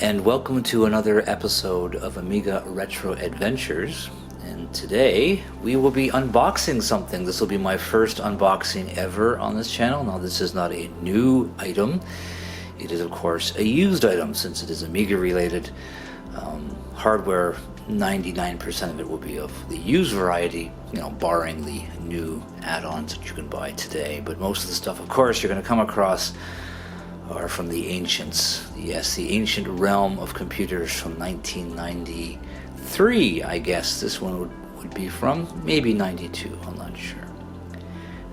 and welcome to another episode of Amiga Retro Adventures. And today we will be unboxing something. This will be my first unboxing ever on this channel. Now, this is not a new item. It is, of course, a used item since it is Amiga related. Hardware, 99% of it will be of the used variety, barring the new add-ons that you can buy today. But most of the stuff, of course, you're going to come across are from the ancients. Yes, the ancient realm of computers from 1993, I guess this one would be from. Maybe 92, I'm not sure.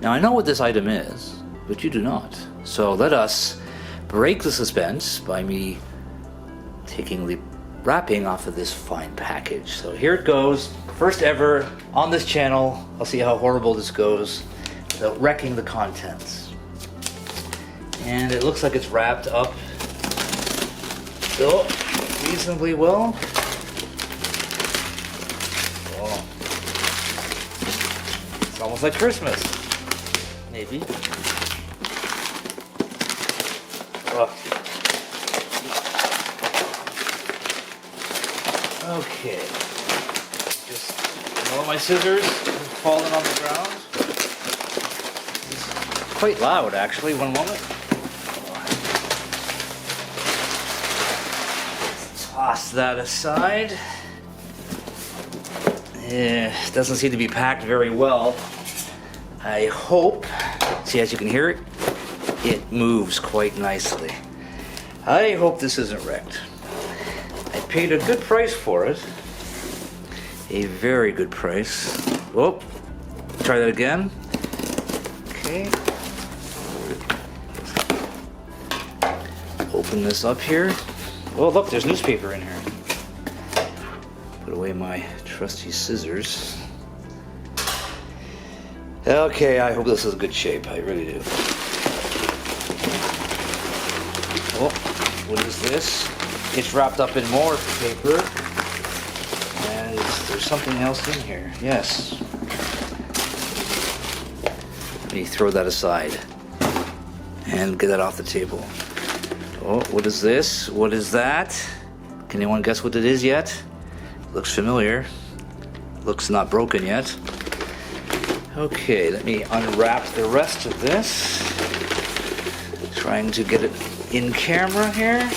Now, I know what this item is, but you do not. So let us break the suspense by me taking the wrapping off of this fine package. So here it goes. First ever on this channel. I'll see how horrible this goes without wrecking the contents. And it looks like it's wrapped up still reasonably well. Oh. It's almost like Christmas. Maybe. Oh. Okay. Just all my scissors have fallen on the ground. It's quite loud, actually. One moment. Toss that aside. It doesn't seem to be packed very well. I hope, see, as you can hear it, it moves quite nicely. I hope this isn't wrecked. I paid a good price for it. A very good price. Oh, try that again. Okay. Open this up here. Oh, look, there's newspaper in here. Put away my trusty scissors. Okay, I hope this is good shape. I really do. Oh, what is this? It's wrapped up in more paper. And there's something else in here. Yes. Let me throw that aside and get that off the table. Oh, what is this? What is that? Can anyone guess what it is yet? Looks familiar. Looks not broken yet. Okay, let me unwrap the rest of this. Trying to get it in camera here.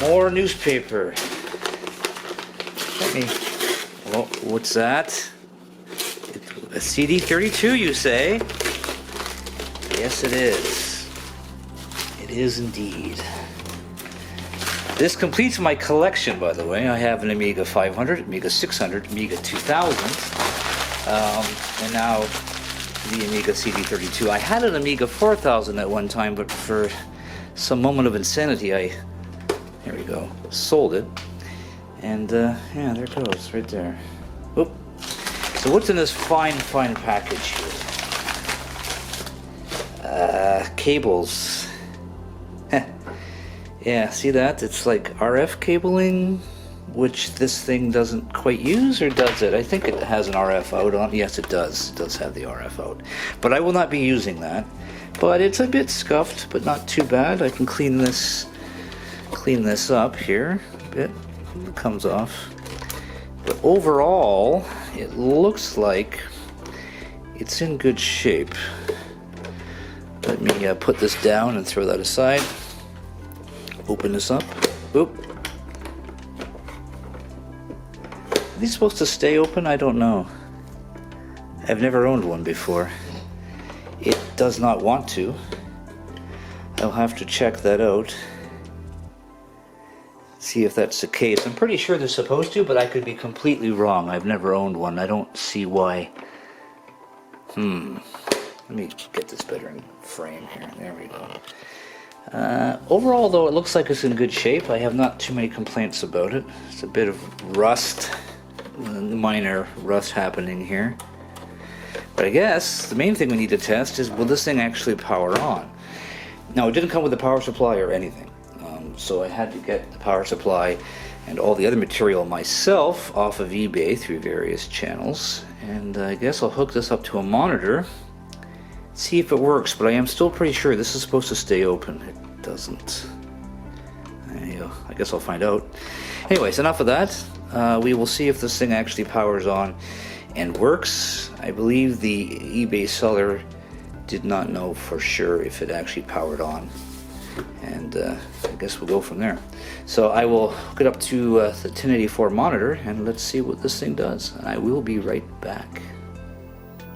More newspaper. Let me... Oh, what's that? A CD32, you say? Yes, it is. It is indeed. This completes my collection, by the way. I have an Amiga 500, Amiga 600, Amiga 2000, and now the Amiga CD32. I had an Amiga 4000 at one time, but for some moment of insanity, here we go, sold it. And yeah, there it goes, right there. Oop. So what's in this fine package here? Cables. Yeah, see that? It's like RF cabling, which this thing doesn't quite use, or does it? I think it has an RF out on. Yes, it does. It does have the RF out. But I will not be using that. But it's a bit scuffed, but not too bad. I can clean this up here a bit. It comes off. But overall, it looks like it's in good shape. Let me put this down and throw that aside. Open this up. Oop. Are these supposed to stay open? I don't know. I've never owned one before. It does not want to. I'll have to check that out. See if that's the case. I'm pretty sure they're supposed to, but I could be completely wrong. I've never owned one. I don't see why. Let me get this better in frame here. There we go. Overall, though, it looks like it's in good shape. I have not too many complaints about it. It's a bit of rust, minor rust happening here. But I guess the main thing we need to test is, will this thing actually power on? Now, it didn't come with a power supply or anything. So I had to get the power supply and all the other material myself off of eBay through various channels. And I guess I'll hook this up to a monitor, see if it works, but I am still pretty sure this is supposed to stay open. It doesn't. I I guess I'll find out. Anyways, enough of that. We will see if this thing actually powers on and works. I believe the eBay seller did not know for sure if it actually powered on, and I guess we'll go from there. So I will hook it up to the 1084 monitor and let's see what this thing does, and I will be right back.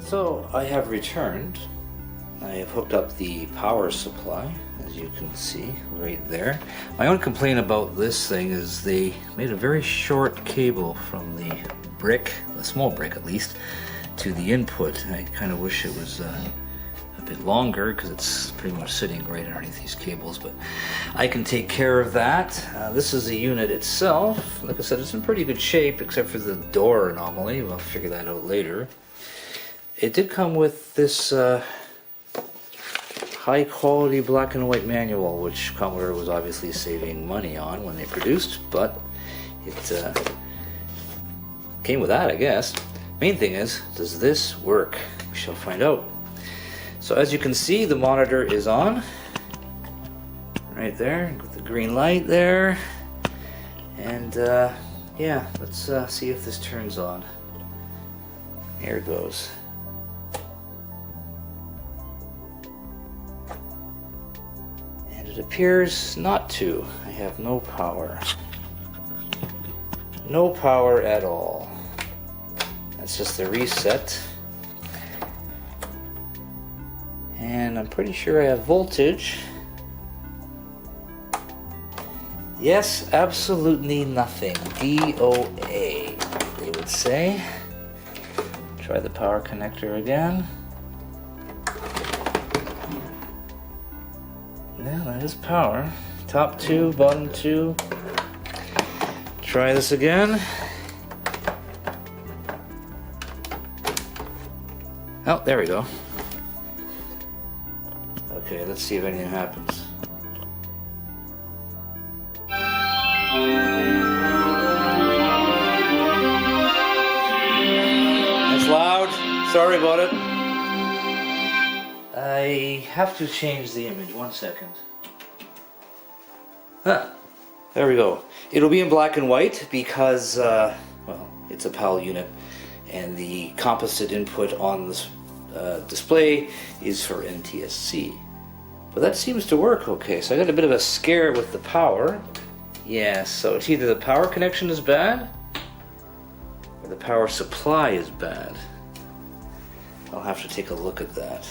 So I have returned. I have hooked up the power supply, as you can see right there. My only complaint about this thing is they made a very short cable from the brick, a small brick at least, to the input. I kind of wish it was a bit longer because it's pretty much sitting right underneath these cables, but I can take care of that. This is the unit itself. Like I said, it's in pretty good shape except for the door anomaly. We'll figure that out later. It did come with this high quality black and white manual, which Commodore was obviously saving money on when they produced, but it came with that, I guess. Main thing is, does this work? We shall find out. So as you can see, the monitor is on right there with the green light there, and yeah, let's see if this turns on. Here it goes. And it appears not to. I have no power. No power at all. That's just the reset. And I'm pretty sure I have voltage. Yes, absolutely nothing. DOA, they would say. Try the power connector again. Yeah, that is power. Top 2, bottom 2. Try this again. Oh, there we go. Okay, let's see if anything happens. That's loud. Sorry about it. I have to change the image. 1 second. Huh. There we go. It'll be in black and white because, well, it's a PAL unit, and the composite input on this display is for NTSC. But that seems to work okay. So I got a bit of a scare with the power. Yeah, so it's either the power connection is bad or the power supply is bad. I'll have to take a look at that.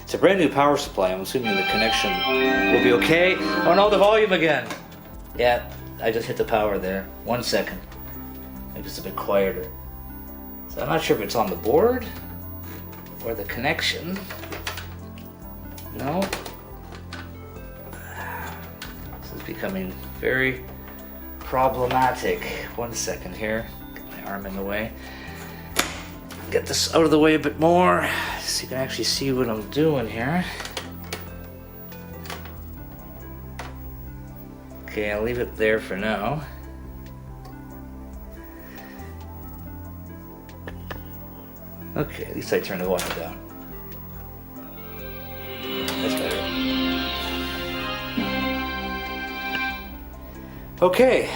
It's a brand new power supply. I'm assuming the connection will be okay. Oh no, the volume again. Yeah, I just hit the power there. 1 second. Maybe it's a bit quieter. So I'm not sure if it's on the board or the connection. No. This is becoming very problematic. 1 second here. Get my arm in the way. Get this out of the way a bit more so you can actually see what I'm doing here. Okay, I'll leave it there for now. Okay, at least I turned the volume down. That's better. Okay,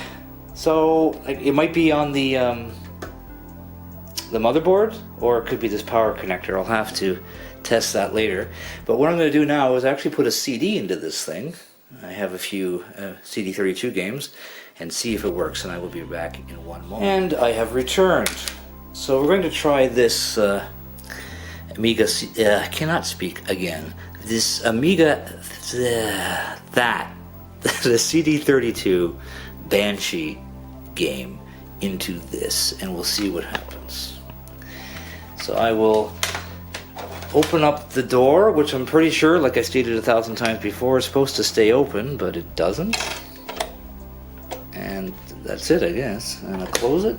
so it might be on the motherboard, or it could be this power connector. I'll have to test that later. But what I'm going to do now is actually put a CD into this thing. I have a few CD32 games, and see if it works, and I will be back in 1 moment. And I have returned. So we're going to try this Amiga, I cannot speak again. This Amiga, the CD32 Banshee game into this, and we'll see what happens. So I will open up the door, which I'm pretty sure, like I stated 1,000 times before, is supposed to stay open, but it doesn't. And that's it, I guess. And I'll close it.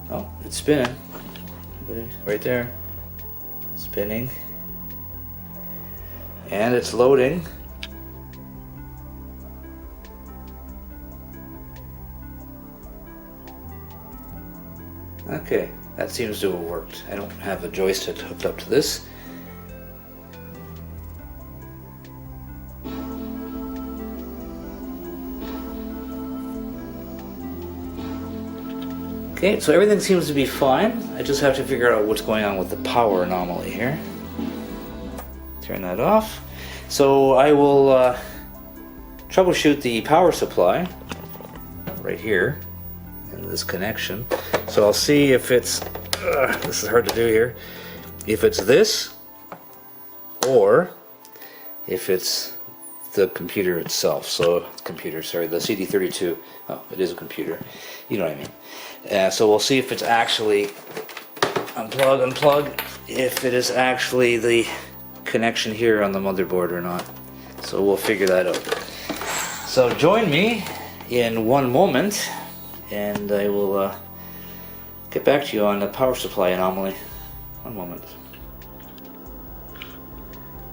Oh, it's spinning. Right there. Spinning. And it's loading. Okay, that seems to have worked. I don't have a joystick hooked up to this. Okay, so everything seems to be fine. I just have to figure out what's going on with the power anomaly here. Turn that off. So I will troubleshoot the power supply right here in this connection. So I'll see if it's, this is hard to do here, if it's this or if it's the computer itself. So computer, sorry, the CD32. Oh, it is a computer. You know what I mean. So we'll see if it's actually unplug, if it is actually the connection here on the motherboard or not. So we'll figure that out. So join me in one moment, and I will get back to you on the power supply anomaly. One moment.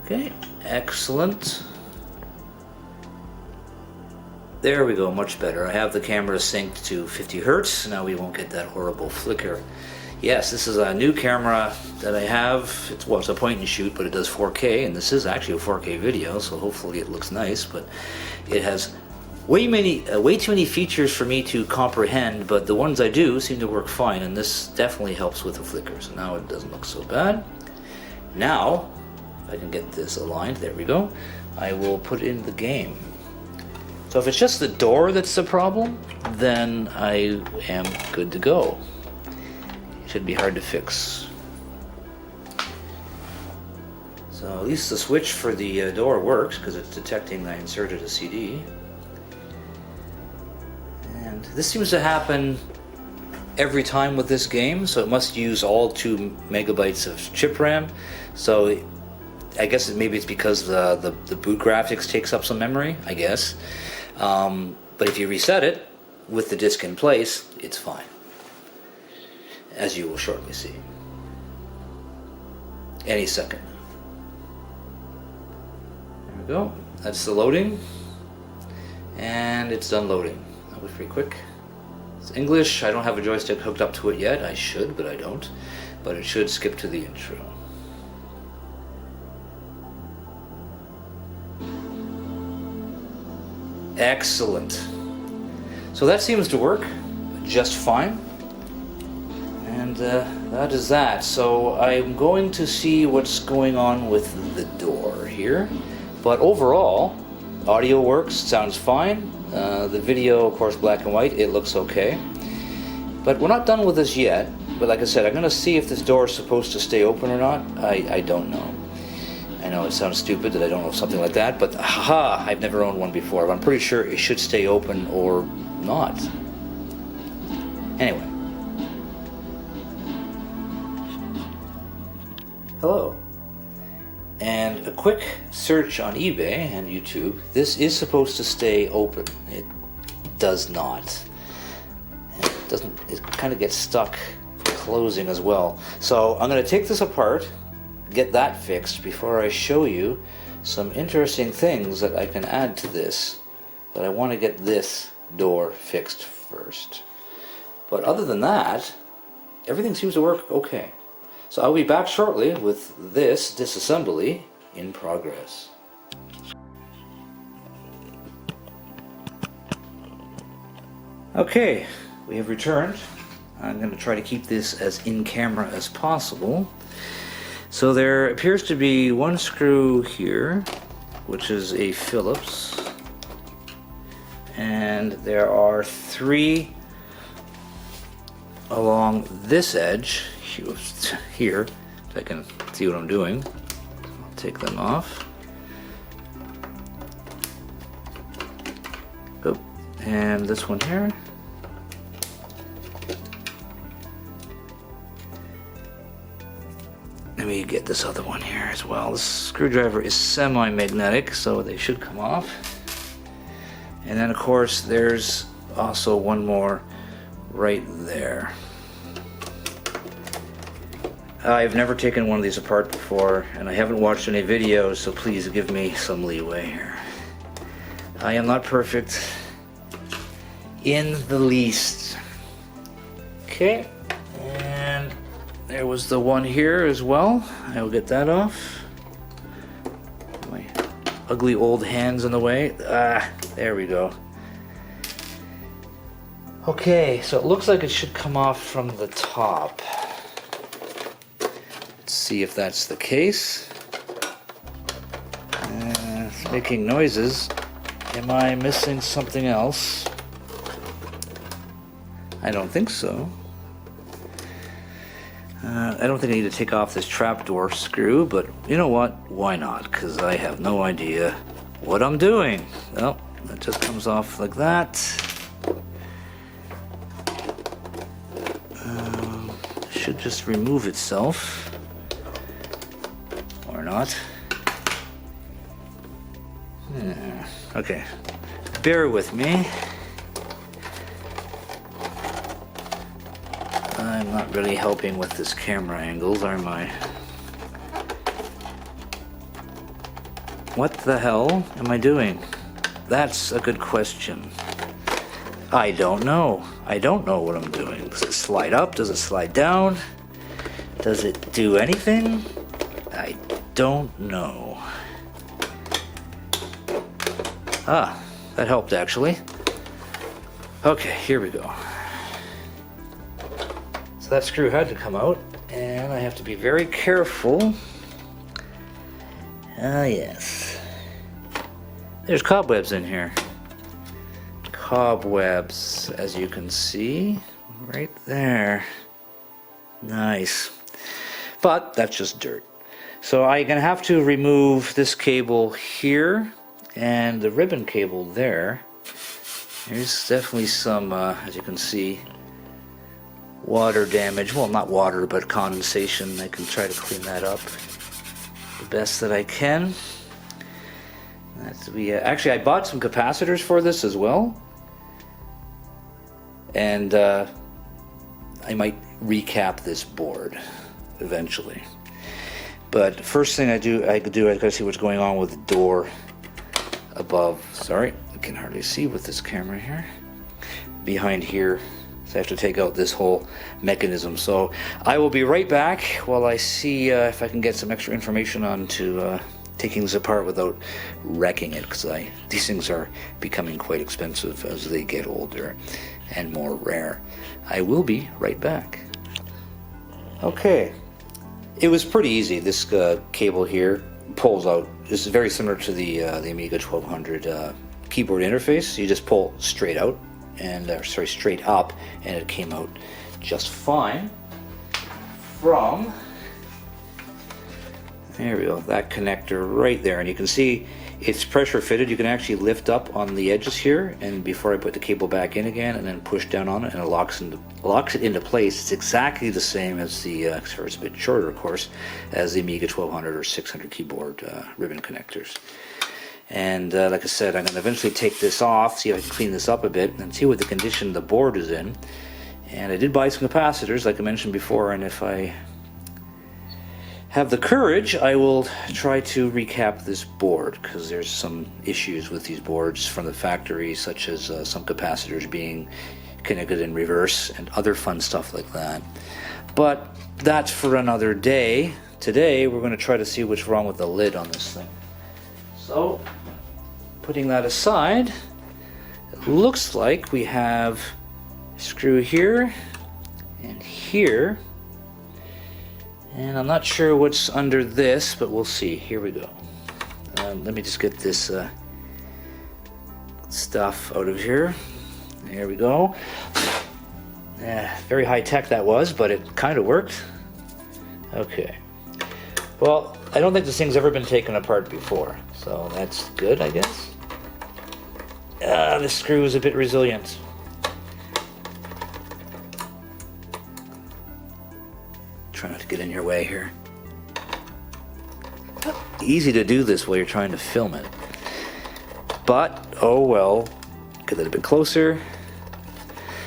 Okay, excellent. There we go, much better. I have the camera synced to 50 Hertz. Now we won't get that horrible flicker. Yes, this is a new camera that I have. It's a point and shoot, but it does 4K, and this is actually a 4K video, so hopefully it looks nice, but it has way too many features for me to comprehend, but the ones I do seem to work fine, and this definitely helps with the flicker, so now it doesn't look so bad. Now, if I can get this aligned, there we go, I will put in the game. So if it's just the door that's the problem, then I am good to go. It should be hard to fix. So at least the switch for the door works because it's detecting I inserted a CD. And this seems to happen every time with this game, so it must use all 2 megabytes of chip RAM. So I guess maybe it's because the boot graphics takes up some memory, I guess. But if you reset it with the disk in place, it's fine, as you will shortly see. Any second. There we go. That's the loading, and it's done loading. That was pretty quick. It's English. I don't have a joystick hooked up to it yet. I should, but I don't. But it should skip to the intro. Excellent. So that seems to work just fine. And that is that. So I'm going to see what's going on with the door here. But overall, audio works, sounds fine. The video, of course, black and white, it looks okay. But we're not done with this yet. But like I said, I'm going to see if this door is supposed to stay open or not. I don't know. I know it sounds stupid that I don't know something like that, but haha, I've never owned one before. But I'm pretty sure it should stay open or not. Anyway. Hello. And a quick search on eBay and YouTube. This is supposed to stay open. It does not. It kind of gets stuck closing as well. So I'm going to take this apart, get that fixed before I show you some interesting things that I can add to this. But I want to get this door fixed first. But other than that, everything seems to work okay. So I'll be back shortly with this disassembly in progress. Okay, we have returned. I'm going to try to keep this as in camera as possible. So there appears to be one screw here, which is a Phillips, and there are 3 along this edge here, so I can see what I'm doing. I'll take them off. Oh, and this one here. Let me get this other one here as well. This screwdriver is semi-magnetic, so they should come off. And then of course there's also one more right there. I've never taken one of these apart before, and I haven't watched any videos, so please give me some leeway here. I am not perfect in the least. Okay, and there was the one here as well. I will get that off. My ugly old hands in the way. There we go. Okay, so it looks like it should come off from the top. Let's see if that's the case. It's making noises. Am I missing something else? I don't think so. I don't think I need to take off this trapdoor screw, but you know what? Why not? Because I have no idea what I'm doing. Well, that just comes off like that. Should just remove itself. Or not. Okay. Bear with me. I'm not really helping with this camera angles, am I? What the hell am I doing? That's a good question. I don't know. I don't know what I'm doing. Does it slide up? Does it slide down? Does it do anything? I don't know. Ah, that helped actually. Okay, here we go. So that screw had to come out, and I have to be very careful. Ah, yes. There's cobwebs in here. Cobwebs, as you can see, right there. Nice. But that's just dirt. So I'm gonna have to remove this cable here and the ribbon cable there. There's definitely some, as you can see, water damage. Well, not water, but condensation. I can try to clean that up the best that I can. Actually, I bought some capacitors for this as well. And I might recap this board eventually. But first thing I gotta see what's going on with the door above. Sorry, I can hardly see with this camera here. Behind here, so I have to take out this whole mechanism. So I will be right back while I see if I can get some extra information on to taking this apart without wrecking it, because these things are becoming quite expensive as they get older and more rare. I will be right back. Okay, it was pretty easy. This cable here pulls out. This is very similar to the Amiga 1200 keyboard interface. You just pull straight out, and straight up, and it came out just fine from, there we go, that connector right there. And you can see it's pressure fitted. You can actually lift up on the edges here, and before I put the cable back in again, and then push down on it, and it locks it into place. It's exactly the same as the, it's a bit shorter of course, as the Amiga 1200 or 600 keyboard ribbon connectors. And like I said, I'm going to eventually take this off, see if I can clean this up a bit, and see what the condition the board is in. And I did buy some capacitors, like I mentioned before, and if I have the courage, I will try to recap this board, because there's some issues with these boards from the factory, such as some capacitors being connected in reverse and other fun stuff like that. But that's for another day. Today we're going to try to see what's wrong with the lid on this thing. So, putting that aside, it looks like we have a screw here and here. And I'm not sure what's under this, but we'll see. Here we go. Let me just get this stuff out of here. There we go. Very high tech that was, but it kind of worked. Okay. Well, I don't think this thing's ever been taken apart before, so that's good, I guess. This screw is a bit resilient. Try not to get in your way here. Easy to do this while you're trying to film it. But, oh well. Get a little bit closer.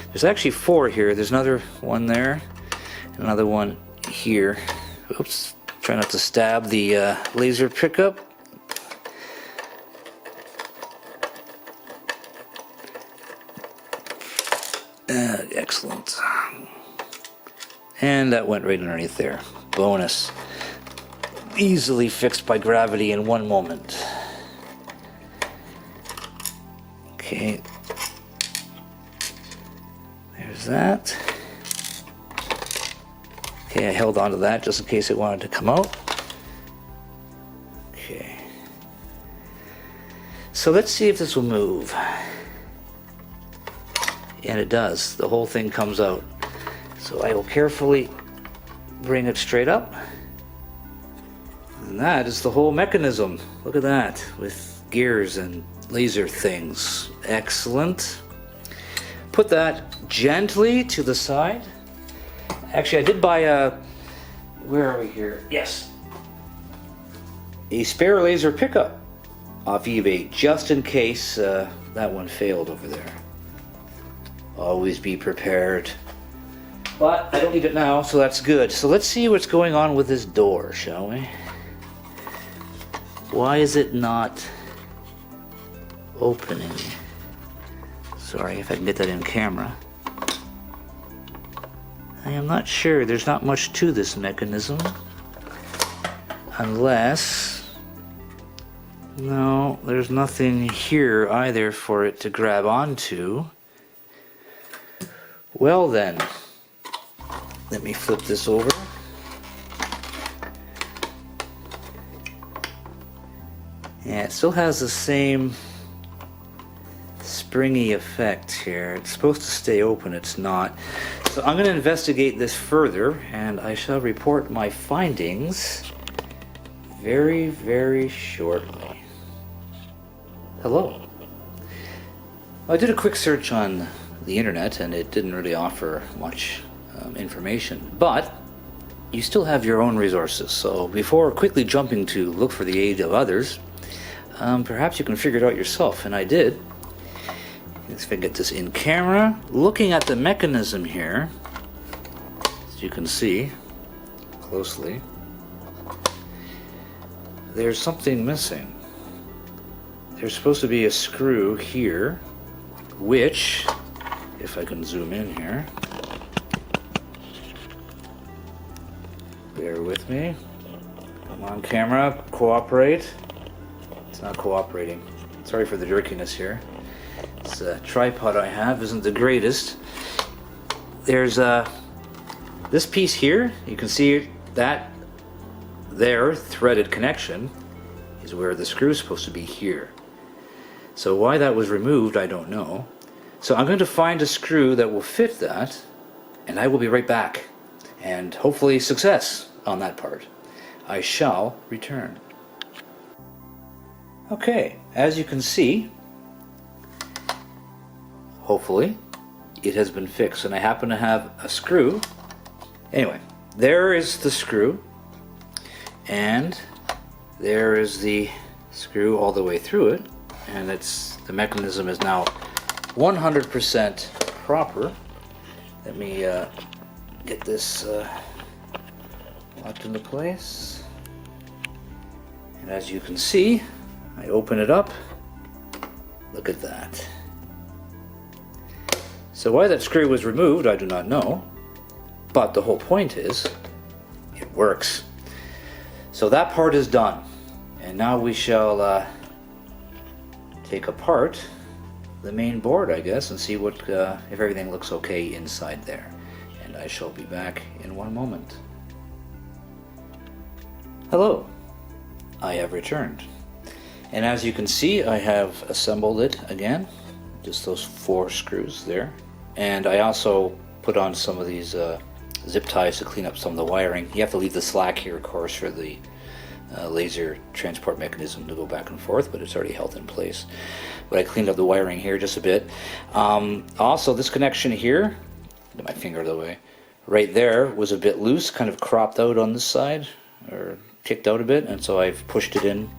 There's actually 4 here. There's another one there. Another one here. Oops. Try not to stab the laser pickup. Excellent. And that went right underneath there. Bonus. Easily fixed by gravity in 1 moment. Okay. There's that. Okay, I held on to that just in case it wanted to come out. Okay. So let's see if this will move. And it does. The whole thing comes out. So I will carefully bring it straight up. And that is the whole mechanism. Look at that, with gears and laser things. Excellent. Put that gently to the side. Actually, I did buy a, where are we here? Yes. A spare laser pickup off eBay, just in case that one failed over there. Always be prepared. But I don't need it now, so that's good. So let's see what's going on with this door, shall we? Why is it not opening? Sorry if I can get that in camera. I am not sure. There's not much to this mechanism. Unless... no, there's nothing here either for it to grab onto. Well then, let me flip this over. Yeah, it still has the same springy effect here. It's supposed to stay open, it's not. So I'm going to investigate this further, and I shall report my findings very, very shortly. Hello. I did a quick search on the internet, and it didn't really offer much information, but you still have your own resources. So before quickly jumping to look for the aid of others, perhaps you can figure it out yourself, and I did. Let's see if I can get this in camera. Looking at the mechanism here, as you can see closely, there's something missing. There's supposed to be a screw here, which, if I can zoom in here, bear with me. Come on, camera, cooperate. It's not cooperating. Sorry for the jerkiness here. This tripod I have isn't the greatest. There's this piece here. You can see that there threaded connection is where the screw is supposed to be here. So why that was removed, I don't know. So I'm going to find a screw that will fit that, and I will be right back. And hopefully success on that part. I shall return. Okay, as you can see, hopefully it has been fixed, and I happen to have a screw. Anyway, there is the screw, and there is the screw all the way through it, and the mechanism is now 100% proper. Let me get this locked into place, and as you can see, I open it up. Look at that. So why that screw was removed, I do not know, but the whole point is it works. So that part is done, and now we shall take apart the main board, I guess, and see what if everything looks okay inside there. And I shall be back in one moment. Hello, I have returned. And as you can see, I have assembled it again, just those 4 screws there. And I also put on some of these zip ties to clean up some of the wiring. You have to leave the slack here, of course, for the laser transport mechanism to go back and forth, but it's already held in place. But I cleaned up the wiring here just a bit. Also, this connection here, get my finger out of the way, right there was a bit loose, kind of cropped out on this side, or kicked out a bit, and so I've pushed it in,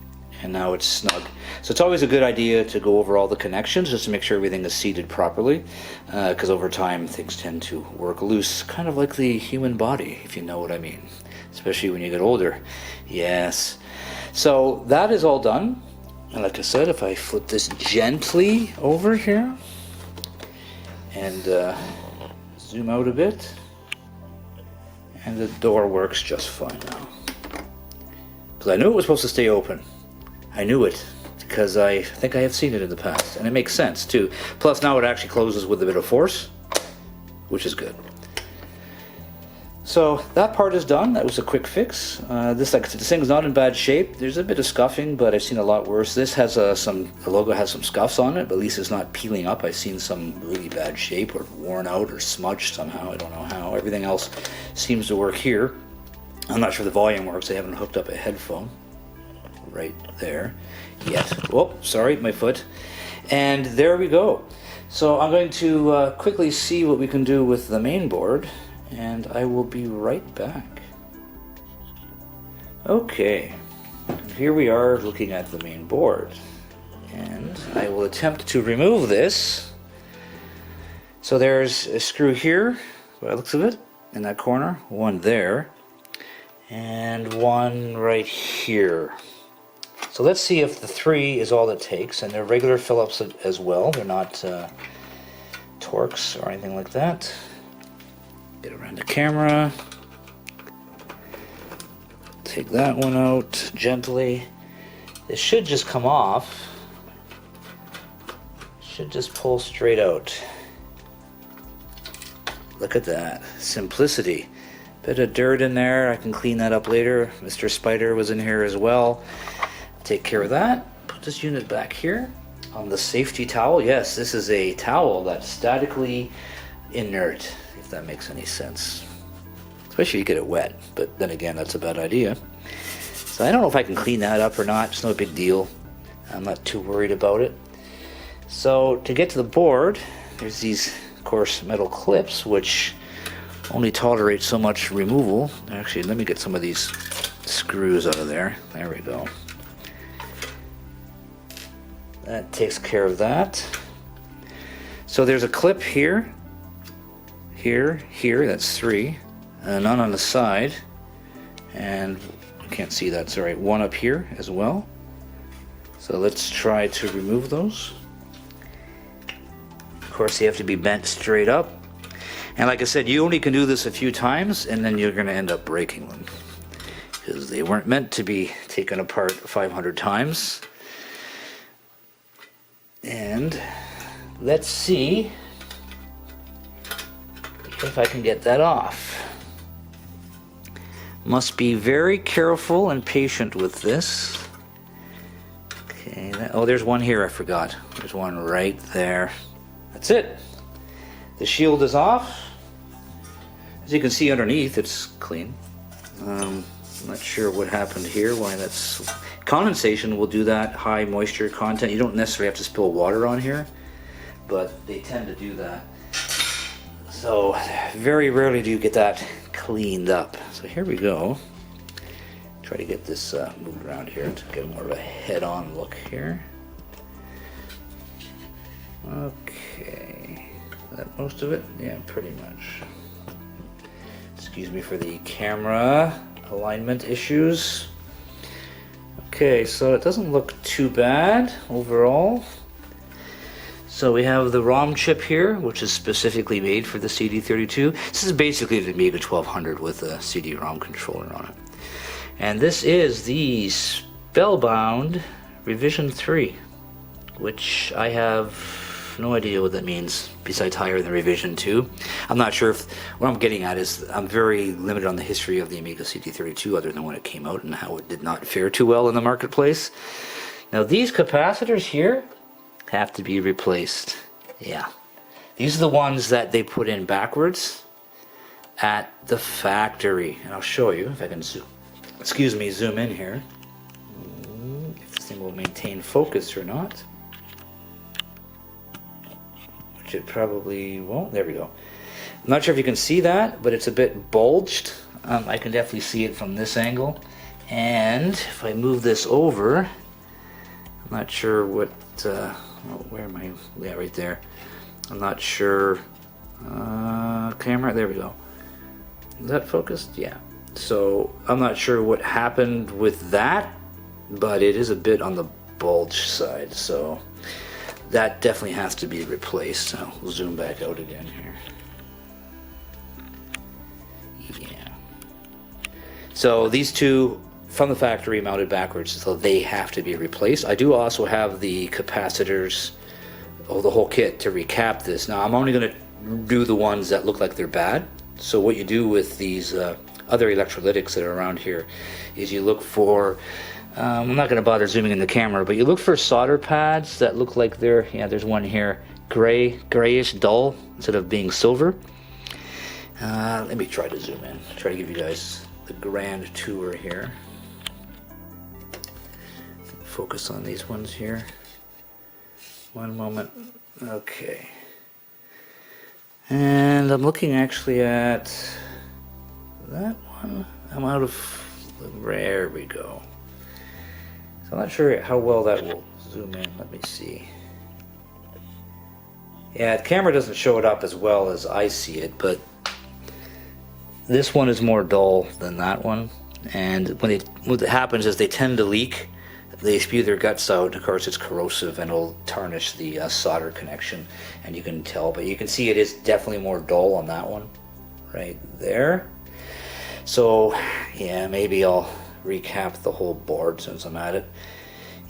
and now it's snug. So it's always a good idea to go over all the connections just to make sure everything is seated properly, because over time things tend to work loose, kind of like the human body, if you know what I mean, especially when you get older. Yes. So that is all done, and like I said, if I flip this gently over here and zoom out a bit, and the door works just fine now. Because I knew it was supposed to stay open. I knew it, because I think I have seen it in the past, and it makes sense too. Plus now it actually closes with a bit of force, which is good. So that part is done. That was a quick fix. This, like I said, this thing's not in bad shape. There's a bit of scuffing, but I've seen a lot worse. This has the logo has some scuffs on it, but at least it's not peeling up. I've seen some really bad shape or worn out or smudged somehow. I don't know how. Everything else seems to work here. I'm not sure the volume works. I haven't hooked up a headphone right there yet. Oh, sorry, my foot. And there we go. So I'm going to quickly see what we can do with the main board, and I will be right back. Okay, here we are looking at the main board, and I will attempt to remove this. So there's a screw here, by the looks of it, in that corner, one there, and one right here. So let's see if the 3 is all it takes, and they're regular Phillips as well. They're not Torx or anything like that. Get around the camera. Take that one out gently. This should just come off. Should just pull straight out. Look at that. Simplicity. Bit of dirt in there. I can clean that up later. Mr. Spider was in here as well. Take care of that. Put this unit back here on the safety towel. Yes, this is a towel that's statically inert, if that makes any sense. Especially if you get it wet, but then again, that's a bad idea. So I don't know if I can clean that up or not. It's no big deal. I'm not too worried about it. So to get to the board, there's these, of course, metal clips, which only tolerate so much removal. Actually, let me get some of these screws out of there. There we go. That takes care of that. So there's a clip here, here, that's 3, and none on the side, and you can't see that, sorry, one up here as well. So let's try to remove those. Of course, they have to be bent straight up. And like I said, you only can do this a few times, and then you're going to end up breaking them, because they weren't meant to be taken apart 500 times. And let's see if I can get that off. Must be very careful and patient with this. Okay, oh, there's one here I forgot. There's one right there. That's it. The shield is off. As you can see underneath, it's clean. I'm not sure what happened here, why that's... Condensation will do that, high moisture content. You don't necessarily have to spill water on here, but they tend to do that. So very rarely do you get that cleaned up. So here we go. Try to get this moved around here to get more of a head-on look here. Okay, is that most of it? Yeah, pretty much. Excuse me for the camera alignment issues. Okay, so it doesn't look too bad overall. So we have the ROM chip here, which is specifically made for the CD32. This is basically the Amiga 1200 with a CD-ROM controller on it. And this is the Spellbound Revision 3, which I have no idea what that means, besides higher than Revision 2. I'm not sure if, what I'm getting at is, I'm very limited on the history of the Amiga CD32 other than when it came out and how it did not fare too well in the marketplace. Now these capacitors here have to be replaced. Yeah. These are the ones that they put in backwards at the factory. And I'll show you if I can zoom in here. If this thing will maintain focus or not. Which it probably won't. There we go. I'm not sure if you can see that, but it's a bit bulged. I can definitely see it from this angle. And if I move this over, I'm not sure what, where am I? Yeah, right there. I'm not sure. Camera, there we go. Is that focused? Yeah. So I'm not sure what happened with that, but it is a bit on the bulge side. So that definitely has to be replaced. So we'll zoom back out again here. Yeah. So these two from the factory mounted backwards, so they have to be replaced. I do also have the capacitors, the whole kit to recap this. Now I'm only going to do the ones that look like they're bad. So what you do with these other electrolytics that are around here is you look for, I'm not going to bother zooming in the camera, but you look for solder pads that look like they're, yeah, there's one here, grayish dull instead of being silver. Let me try to zoom in, try to give you guys the grand tour here. Focus on these ones here. One moment. Okay. And I'm looking actually at that one. I'm out of, there we go. So I'm not sure how well that will zoom in. Let me see. Yeah, the camera doesn't show it up as well as I see it, but this one is more dull than that one. And what happens is they tend to leak. They spew their guts out. Of course, it's corrosive and it'll tarnish the solder connection, and you can tell. But you can see it is definitely more dull on that one, right there. So, yeah, maybe I'll recap the whole board since I'm at it.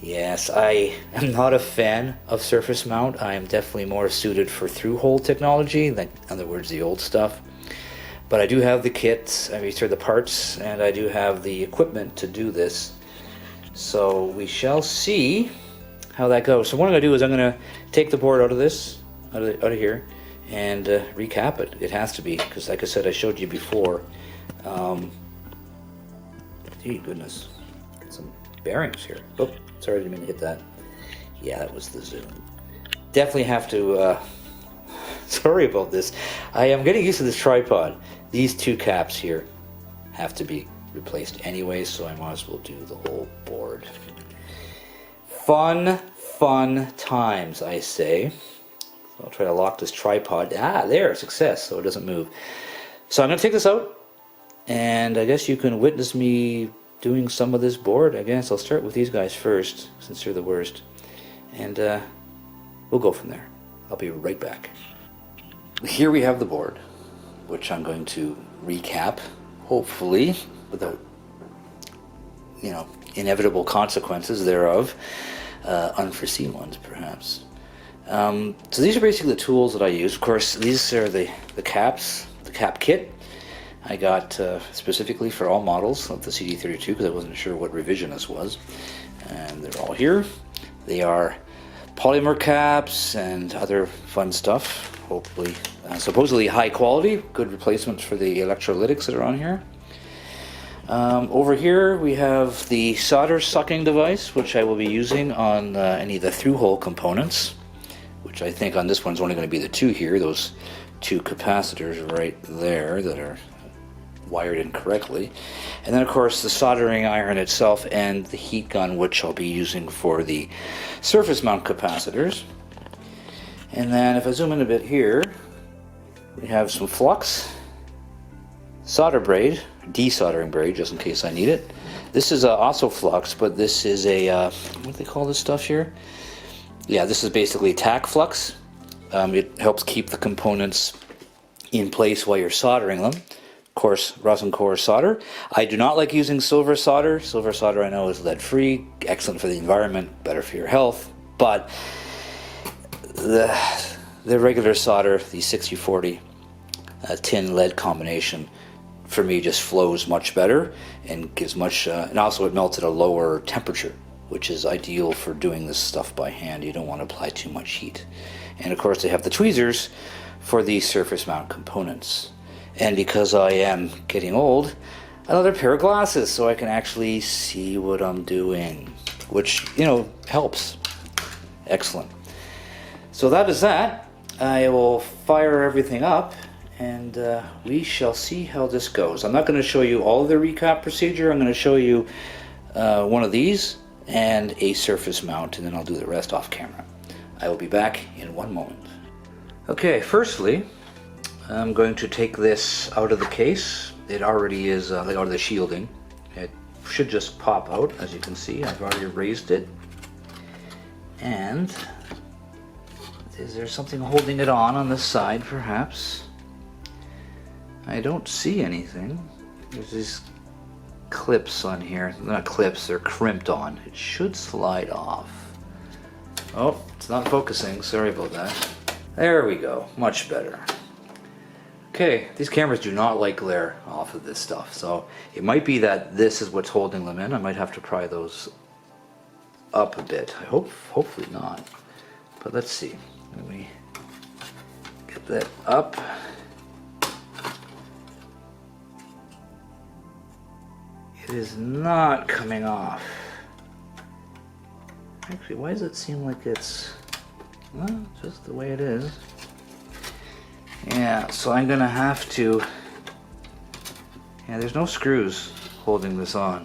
Yes, I am not a fan of surface mount. I am definitely more suited for through-hole technology, like, in other words, the old stuff. But I do have the kits, I mean, the parts, and I do have the equipment to do this. So we shall see how that goes. So what I'm going to do is I'm going to take the board out of this, out of here, and recap it. It has to be, because like I said, I showed you before. Gee, goodness, get some bearings here. Oh, sorry, I didn't mean to hit that. Yeah, that was the zoom. Definitely have to, sorry about this. I am getting used to this tripod. These two caps here have to be replaced anyway, so I might as well do the whole board. Fun times, I say. So I'll try to lock this tripod. Ah, there, success, so it doesn't move. So I'm going to take this out, and I guess you can witness me doing some of this board. I guess I'll start with these guys first, since they're the worst, and we'll go from there. I'll be right back. Here we have the board, which I'm going to recap, hopefully, without, you know, inevitable consequences thereof, unforeseen ones perhaps. So these are basically the tools that I use. Of course, these are the caps, the cap kit I got specifically for all models of the CD32, because I wasn't sure what revision this was. And they're all here. They are polymer caps and other fun stuff, hopefully supposedly high quality, good replacements for the electrolytics that are on here. Over here we have the solder sucking device, which I will be using on any of the through-hole components, which I think on this one's only going to be the two here, those two capacitors right there that are wired incorrectly. And then of course the soldering iron itself and the heat gun, which I'll be using for the surface mount capacitors. And then if I zoom in a bit here, we have some flux, solder braid, desoldering braid, just in case I need it. This is also flux, but this is a, what do they call this stuff here? Yeah, this is basically tack flux. It helps keep the components in place while you're soldering them. Of course, rosin core solder. I do not like using silver solder. Silver solder, I know, is lead-free, excellent for the environment, better for your health, but the regular solder, the 6040 tin lead combination, for me just flows much better and gives much, and also it melts at a lower temperature, which is ideal for doing this stuff by hand. You don't want to apply too much heat. And of course they have the tweezers for the surface mount components. And because I am getting old, another pair of glasses so I can actually see what I'm doing, which, you know, helps. Excellent. So that is that. I will fire everything up, and we shall see how this goes. I'm not going to show you all of the recap procedure. I'm going to show you one of these and a surface mount, and then I'll do the rest off camera. I will be back in one moment. Okay, firstly, I'm going to take this out of the case. It already is out of the shielding. It should just pop out, as you can see. I've already raised it. And is there something holding it on this side, perhaps? I don't see anything. There's these clips on here. Not clips, they're crimped on. It should slide off. Oh, it's not focusing. Sorry about that. There we go. Much better. Okay, these cameras do not like glare off of this stuff, so it might be that this is what's holding them in. I might have to pry those up a bit. I hopefully not. But let's see. Let me get that up. It is not coming off. Actually, why does it seem like it's, well, just the way it is. Yeah, so I'm gonna have to, yeah, there's no screws holding this on.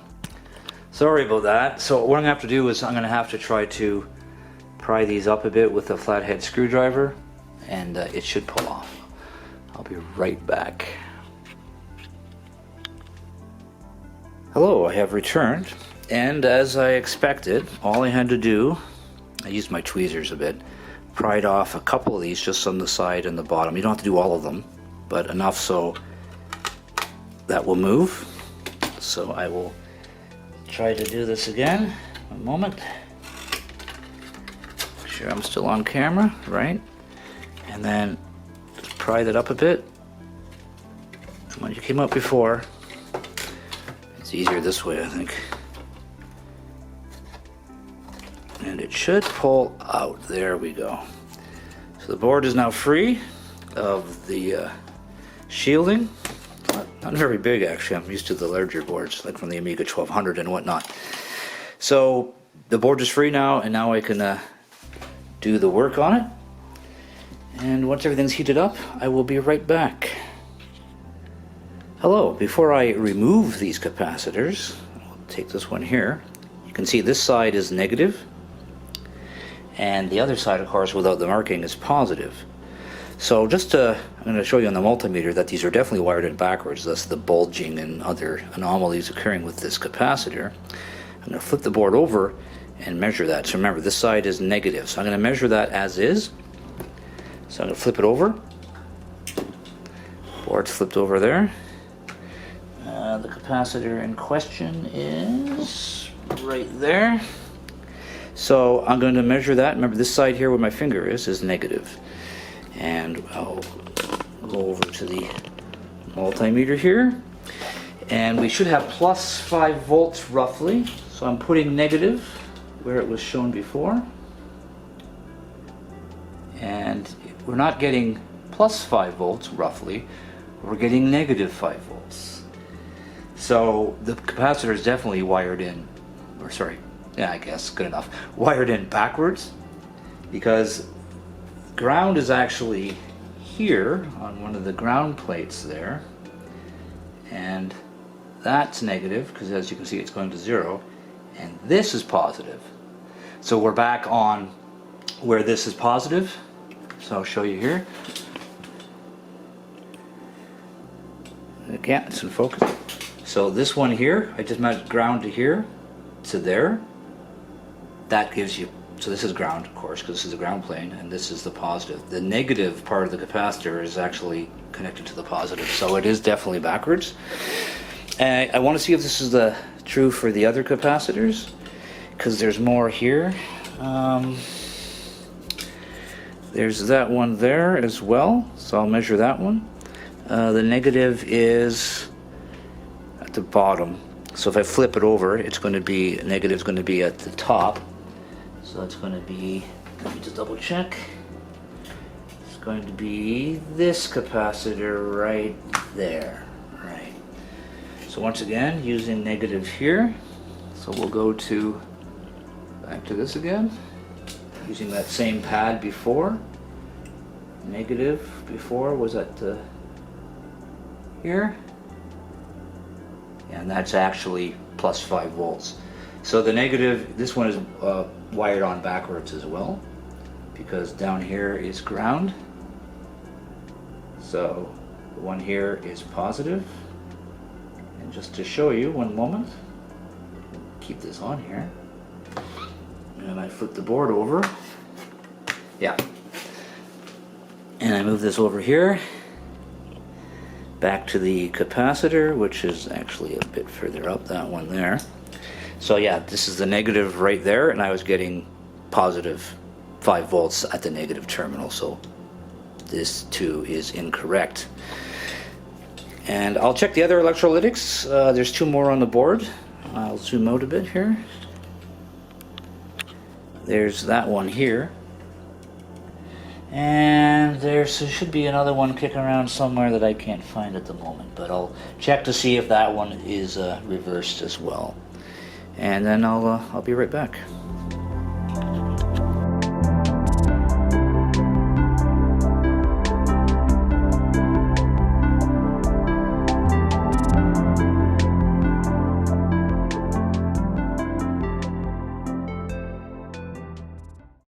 Sorry about that. So what I'm gonna have to do is I'm gonna have to try to pry these up a bit with a flathead screwdriver, and it should pull off. I'll be right back. Hello, I have returned, and as I expected, all I had to do, I used my tweezers a bit, pried off a couple of these just on the side and the bottom. You don't have to do all of them, but enough so that will move. So I will try to do this again. One moment. Make sure I'm still on camera, right? And then just pry that up a bit. And when you came up before, it's easier this way, I think. And it should pull out. There we go. So the board is now free of the shielding. Not very big, actually. I'm used to the larger boards, like from the Amiga 1200 and whatnot. So the board is free now, and now I can do the work on it. And once everything's heated up, I will be right back. Hello. Before I remove these capacitors, I'll take this one here. You can see this side is negative, and the other side, of course, without the marking, is positive. So just I'm going to show you on the multimeter that these are definitely wired in backwards, thus the bulging and other anomalies occurring with this capacitor. I'm going to flip the board over and measure that. So remember, this side is negative, so I'm going to measure that as is. So I'm going to flip it over. Board's flipped over there. The capacitor in question is right there. So I'm going to measure that. Remember, this side here where my finger is negative. And I'll go over to the multimeter here. And we should have plus 5 volts roughly. So I'm putting negative where it was shown before. And we're not getting plus 5 volts roughly. We're getting negative 5 volts. So the capacitor is definitely wired in, or sorry, yeah, I guess, good enough, wired in backwards, because ground is actually here on one of the ground plates there, and that's negative because, as you can see, it's going to 0, and this is positive. So we're back on where this is positive. So I'll show you here. Again, it's in focus. So this one here, I just measured ground to here to there. That gives you, so this is ground, of course, because this is the ground plane, and this is the positive. The negative part of the capacitor is actually connected to the positive, so it is definitely backwards. And I want to see if this is true for the other capacitors, because there's more here. There's that one there as well, so I'll measure that one. The negative is at the bottom, so if I flip it over, it's going to be, negative is going to be at the top. So it's going to be, let me just double check. It's going to be this capacitor right there, right? So once again, using negative here, so we'll go to, back to this again, using that same pad before. Negative before was at here, and that's actually plus 5 volts. So the negative, this one is wired on backwards as well, because down here is ground. So the one here is positive. And just to show you, one moment, keep this on here, and I flip the board over. Yeah. And I move this over here, back to the capacitor, which is actually a bit further up, that one there. So yeah, this is the negative right there, and I was getting positive 5 volts at the negative terminal, so this too is incorrect. And I'll check the other electrolytics. There's 2 more on the board. I'll zoom out a bit here. There's that one here. And there should be another one kicking around somewhere that I can't find at the moment, but I'll check to see if that one is reversed as well. And then I'll be right back.